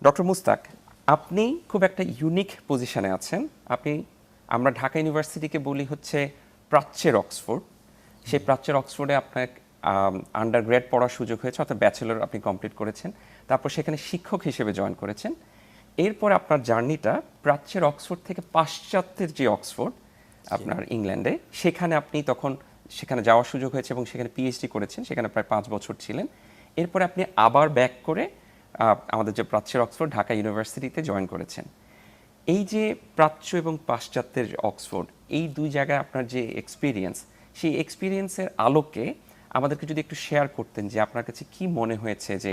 Doctor Mustaq, আপনি খুব একটা ইউনিক পজিশনে আছেন। আমরা ঢাকা ইউনিভার্সিটিকে বলি হচ্ছে প্রাচ্যের অক্সফোর্ড। সেই প্রাচ্যের অক্সফোর্ডে আপনার আন্ডার গ্রেড পড়ার সুযোগ হয়েছে, অর্থাৎ ব্যাচেলর আপনি কমপ্লিট করেছেন। তারপর সেখানে শিক্ষক হিসেবে জয়েন করেছেন। এরপরে আপনার জার্নিটা প্রাচ্যের অক্সফোর্ড থেকে পাশ্চাত্যের যে অক্সফোর্ড আপনার ইংল্যান্ডে, সেখানে যাওয়ার সুযোগ হয়েছে এবং সেখানে পিএইচডি করেছেন। সেখানে প্রায় 5 বছর ছিলেন। এরপরে আপনি আবার ব্যাক করে আমাদের যে প্রাচ্যের অক্সফোর্ড ঢাকা ইউনিভার্সিটিতে জয়েন করেছেন। এই যে প্রাচ্য এবং পাশ্চাত্যের অক্সফোর্ড, এই দুই জায়গায় আপনার যে এক্সপিরিয়েন্স, সেই এক্সপিরিয়েন্সের আলোকে আমাদেরকে যদি একটু শেয়ার করতেন যে আপনার কাছে কি মনে হয়েছে যে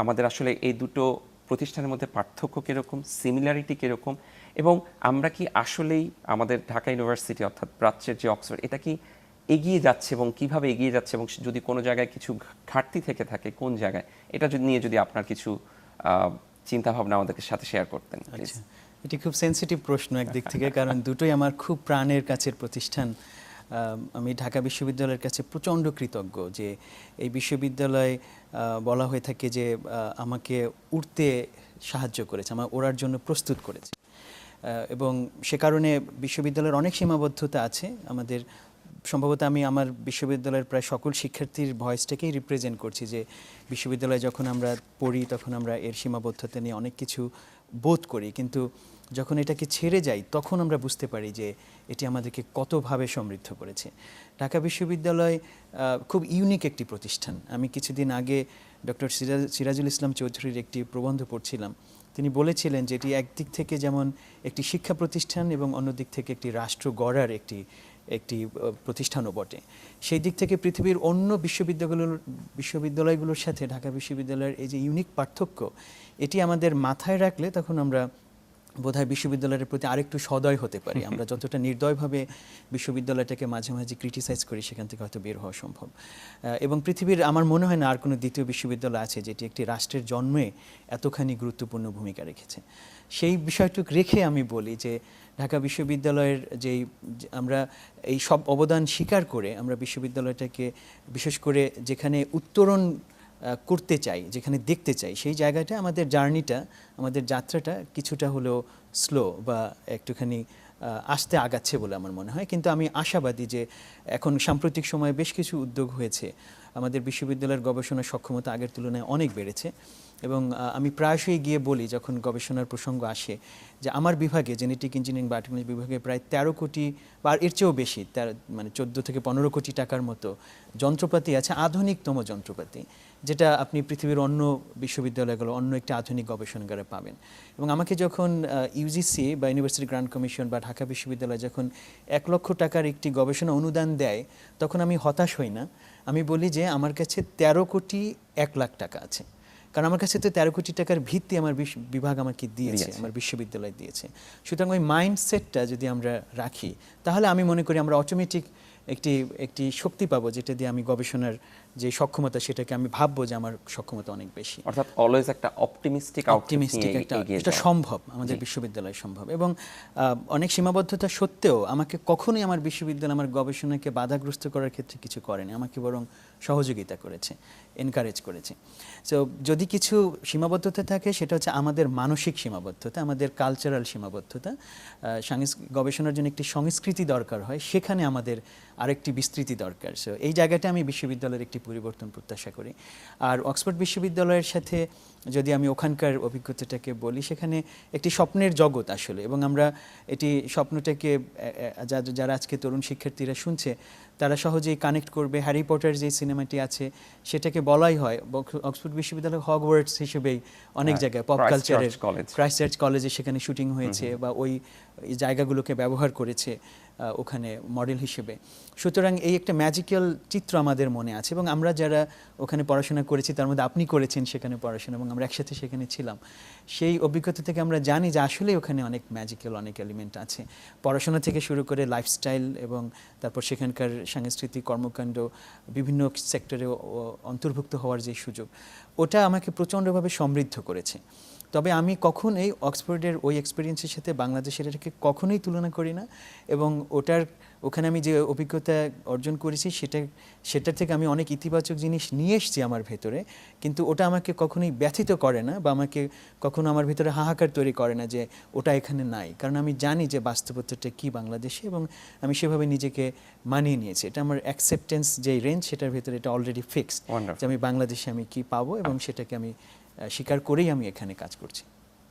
আমাদের আসলে এই দুটো প্রতিষ্ঠানের মধ্যে পার্থক্য কীরকম, সিমিলারিটি কীরকম, এবং আমরা কি আসলেই আমাদের ঢাকা ইউনিভার্সিটি অর্থাৎ প্রাচ্যের যে অক্সফোর্ড, এটা কি এগিয়ে যাচ্ছে এবং কিভাবে এগিয়ে যাচ্ছে, এবং যদি কোনো জায়গায় কিছু ঘাটতি থেকে থাকে কোন জায়গায়, এটা নিয়ে যদি আপনার কিছু চিন্তাভাবনা আমাদেরকে সাথে শেয়ার করতেন প্লিজ। এটি খুব সেন্সিটিভ প্রশ্ন একদিক থেকে, কারণ দুটোই আমার খুব প্রাণের কাছের প্রতিষ্ঠান। আমি ঢাকা বিশ্ববিদ্যালয়ের কাছে প্রচণ্ড কৃতজ্ঞ যে এই বিশ্ববিদ্যালয় বলা হয়ে থাকে যে আমাকে উঠতে সাহায্য করেছে, আমার ওড়ার জন্য প্রস্তুত করেছে। এবং সে কারণে বিশ্ববিদ্যালয়ের অনেক সীমাবদ্ধতা আছে। আমাদের সম্ভবত আমি আমার বিশ্ববিদ্যালয়ের প্রায় সকল শিক্ষার্থীর ভয়েসটাকেই রিপ্রেজেন্ট করছি যে বিশ্ববিদ্যালয়ে যখন আমরা পড়ি তখন আমরা এর সীমাবদ্ধতা নিয়ে অনেক কিছু বোধ করি, কিন্তু যখন এটাকে ছেড়ে যাই তখন আমরা বুঝতে পারি যে এটি আমাদেরকে কতভাবে সমৃদ্ধ করেছে। ঢাকা বিশ্ববিদ্যালয় খুব ইউনিক একটি প্রতিষ্ঠান। আমি কিছুদিন আগে ডক্টর সিরাজুল ইসলাম চৌধুরীর একটি প্রবন্ধ পড়ছিলাম। তিনি বলেছিলেন যে এটি একদিক থেকে যেমন একটি শিক্ষা প্রতিষ্ঠান এবং অন্য দিক থেকে একটি রাষ্ট্র গড়ার একটি প্রতিষ্ঠানও বটে। সেই দিক থেকে পৃথিবীর অন্য বিশ্ববিদ্যালয়গুলোর সাথে ঢাকা বিশ্ববিদ্যালয়ের এই যে ইউনিক পার্থক্য, এটি আমাদের মাথায় রাখলে তখন আমরা বোধহয় বিশ্ববিদ্যালয়ের প্রতি আরেকটু সদয় হতে পারি। আমরা যতটা নির্দয়ভাবে বিশ্ববিদ্যালয়টাকে মাঝে মাঝে ক্রিটিসাইজ করি, সেখান থেকে হয়তো বের হওয়া সম্ভব। এবং পৃথিবীর আমার মনে হয় না আর কোনো দ্বিতীয় বিশ্ববিদ্যালয় আছে যেটি একটি রাষ্ট্রের জন্মে এতখানি গুরুত্বপূর্ণ ভূমিকা রেখেছে। সেই বিষয়টুকু রেখে আমি বলি যে ঢাকা বিশ্ববিদ্যালয়ের আমরা এই সব অবদান স্বীকার করে আমরা বিশ্ববিদ্যালয়টাকে বিশেষ করে যেখানে উত্তরণ করতে চাই, যেখানে দেখতে চাই, সেই জায়গাটা আমাদের জার্নিটা, আমাদের যাত্রাটা কিছুটা হলেও স্লো বা একটুখানি আস্তে আগাচ্ছে বলে আমার মনে হয়। কিন্তু আমি আশাবাদী যে এখন সাম্প্রতিক সময়ে বেশ কিছু উদ্যোগ হয়েছে। আমাদের বিশ্ববিদ্যালয়ের গবেষণা সক্ষমতা আগের তুলনায় অনেক বেড়েছে এবং আমি প্রায়শই গিয়ে বলি যখন গবেষণার প্রসঙ্গ আসে যে আমার বিভাগে জেনেটিক ইঞ্জিনিয়ারিং বায়োটেকনোলজি বিভাগে প্রায় 13 কোটি বা এর চেয়েও বেশি, মানে 14 থেকে 15 কোটি টাকার মতো যন্ত্রপাতি আছে, আধুনিকতম যন্ত্রপাতি, যেটা আপনি পৃথিবীর অন্য বিশ্ববিদ্যালয়গুলো অন্য একটি আধুনিক গবেষণাগারে পাবেন। এবং আমাকে যখন ইউজিসি বা ইউনিভার্সিটি গ্রান্ট কমিশন বা ঢাকা বিশ্ববিদ্যালয় যখন 1 লক্ষ টাকার একটি গবেষণা অনুদান দেয়, তখন আমি হতাশ হই না। আমি বলি যে আমার কাছে 13 কোটি 1 লাখ টাকা আছে, কারণ আমার কাছে তো 13 কোটি টাকার ভিত্তি আমার বিভাগ আমাকে দিয়েছে, আমার বিশ্ববিদ্যালয় দিয়েছে। সুতরাং ওই মাইন্ডসেটটা যদি আমরা রাখি, তাহলে আমি মনে করি আমরা অটোমেটিক একটি শক্তি পাবো, যেটা দিয়ে আমি গবেষণার যে সক্ষমতা, সেটাকে আমি ভাববো যে আমার সক্ষমতা অনেক বেশি। অর্থাৎ অলওয়েজ একটা অপটিমিস্টিক এটা সম্ভব, আমাদের বিশ্ববিদ্যালয় সম্ভব। এবং অনেক সীমাবদ্ধতা সত্ত্বেও আমাকে কখনোই আমার বিশ্ববিদ্যালয় আমার গবেষণাকে বাধাগ্রস্ত করার ক্ষেত্রে কিছু করেনি, আমাকে বরং সহযোগিতা করেছে, এনকারেজ করেছে। সো যদি কিছু সীমাবদ্ধতা থাকে, সেটা হচ্ছে আমাদের মানসিক সীমাবদ্ধতা, আমাদের কালচারাল সীমাবদ্ধতা। গবেষণার জন্য একটি সংস্কৃতি দরকার হয়, সেখানে আমাদের আরেকটি বিস্তৃতি দরকার। সো এই জায়গাটা আমি বিশ্ববিদ্যালয়ের একটি পরিবর্তন প্রত্যাশা করি। আর অক্সফোর্ড বিশ্ববিদ্যালয়ের সাথে যদি আমি ওখানকার অভিজ্ঞতাটাকে বলি, সেখানে একটি স্বপ্নের জগৎ আসলে, এবং আমরা এটি স্বপ্নটাকে যারা আজকে তরুণ শিক্ষার্থীরা শুনছে তারা সহজেই কানেক্ট করবে। হ্যারি পটার যে সিনেমাটি আছে সেটাকে বলাই হয় অক্সফোর্ড বিশ্ববিদ্যালয় হগওয়ার্টস হিসেবেই অনেক জায়গায় পপ কালচারের, ক্রাইস্ট চার্চ কলেজে সেখানে শুটিং হয়েছে বা ওই জায়গাগুলোকে ব্যবহার করেছে ওখানে মডেল হিসেবে। সুতরাং এই একটা ম্যাজিক্যাল চিত্র আমাদের মনে আছে, এবং আমরা যারা ওখানে পড়াশোনা করেছি, তার মধ্যে আপনি করেছেন সেখানে পড়াশোনা এবং আমরা একসাথে সেখানে ছিলাম, সেই অভিজ্ঞতা থেকে আমরা জানি যে আসলে ওখানে অনেক ম্যাজিক্যাল অনেক এলিমেন্ট আছে, পড়াশোনা থেকে শুরু করে লাইফস্টাইল এবং তারপর সেখানকার সাংস্কৃতিক কর্মকাণ্ড, বিভিন্ন সেক্টরে অন্তর্ভুক্ত হওয়ার যে সুযোগ, ওটা আমাকে প্রচণ্ডভাবে সমৃদ্ধ করেছে। তবে আমি কখনোই অক্সফোর্ডের ওই এক্সপিরিয়েন্সের সাথে বাংলাদেশের এটাকে কখনোই তুলনা করি না, এবং ওখানে আমি যে অভিজ্ঞতা অর্জন করেছি সেটার থেকে আমি অনেক ইতিবাচক জিনিস নিয়ে এসেছি আমার ভেতরে, কিন্তু ওটা আমাকে কখনোই ব্যথিত করে না বা আমাকে কখনো আমার ভিতরে হাহাকার তৈরি করে না যে ওটা এখানে নাই, কারণ আমি জানি যে বাস্তবতাটা কী বাংলাদেশে এবং আমি সেভাবে নিজেকে মানিয়ে নিয়েছি। এটা আমার অ্যাকসেপ্টেন্স যে রেঞ্জ সেটার ভিতরে এটা অলরেডি ফিক্সড, Wonderful. যে আমি বাংলাদেশে আমি কি পাবো এবং সেটাকে আমি স্বীকার করেই আমি এখানে কাজ করছি।